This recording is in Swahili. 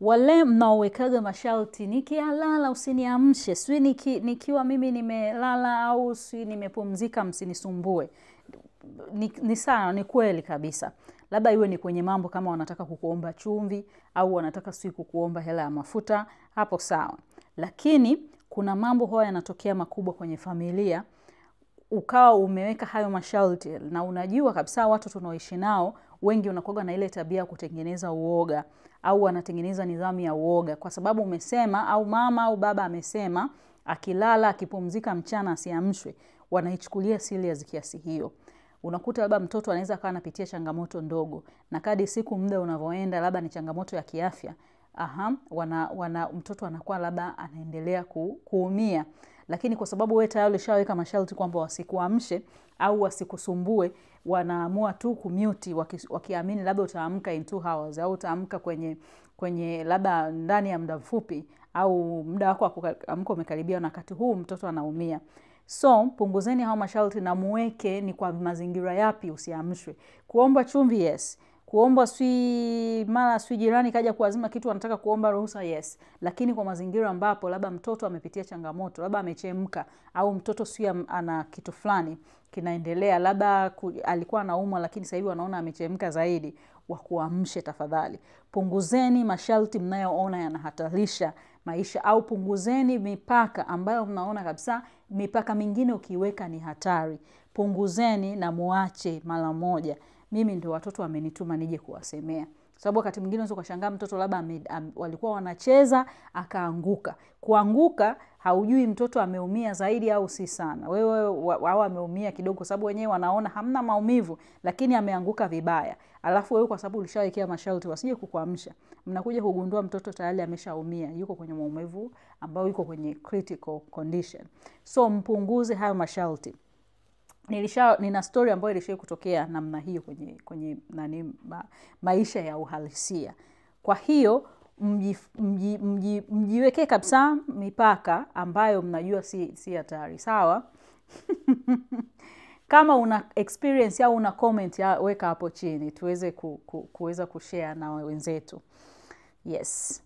Wale mnaowekaga masharti, nikialala usiniamshe, sui nikiwa mimi nimelala au sui nimepumzika msinisumbue. Ni sawa, ni kweli kabisa. Labda iwe ni kwenye mambo kama wanataka kukuomba chumvi au wanataka sui kukuomba hela ya mafuta, hapo sawa. Lakini kuna mambo huwa yanatokea makubwa kwenye familia, ukawa umeweka hayo masharti na unajua kabisa watu tunaoishi nao wengi unakuwa na ile tabia kutengeneza uoga au wanatengeneza nidhamu ya uoga kwa sababu umesema au mama au baba amesema akilala akipumzika mchana asiamshwe, wanaichukulia serious kiasi hiyo. Unakuta labda mtoto anaweza kawa anapitia changamoto ndogo na kadri siku muda unavyoenda labda ni changamoto ya kiafya, mtoto anakuwa labda anaendelea kuumia. Lakini kwa sababu wewe tayari ulishaweka masharti kwamba wasikuamshe au wasikusumbue, wanaamua tu kumute wakiamini labda utaamka in 2 hours au utaamka kwenye labda ndani ya muda mfupi au muda wako wa kuamka umekaribia na wakati huu mtoto anaumia. So, punguzeni hao masharti na muweke ni kwa mazingira yapi usiamshwe. Kuomba chumvi, yes. Kuomba mara jirani kaja kuazima kitu anataka kuomba ruhusa, yes. Lakini kwa mazingira ambapo labda mtoto amepitia changamoto, labda amechemka au mtoto ana kitu fulani kinaendelea, labda alikuwa anaumwa lakini sasa hivi wanaona amechemka zaidi, wakuamshe tafadhali. Punguzeni masharti mnayoona yanahatarisha maisha au punguzeni mipaka ambayo mnaona kabisa mipaka mingine ukiweka ni hatari. Punguzeni na muache mara moja. Mimi ndio watoto wamenituma nije kuwasemea. Sababu wakati mwingine unaweza kushangaa mtoto labda walikuwa wanacheza akaanguka. Kuanguka haujui mtoto ameumia zaidi au si sana. Wewe wao ameumia kidogo sababu wenyewe wanaona hamna maumivu lakini ameanguka vibaya. Alafu wewe kwa sababu ulishawekea masharti wasije kukuamsha. Mnakuja kugundua mtoto tayari ameshaumia, yuko kwenye maumivu ambao yuko kwenye critical condition. So mpunguze hayo masharti. Nina story ambayo ilishawahi kutokea namna hiyo kwenye maisha ya uhalisia. Kwa hiyo mjiwekee kabisa mipaka ambayo mnajua si hatari, sawa? Kama una experience au una comment weka hapo chini tuweze kuweza kushare na wenzetu. Yes.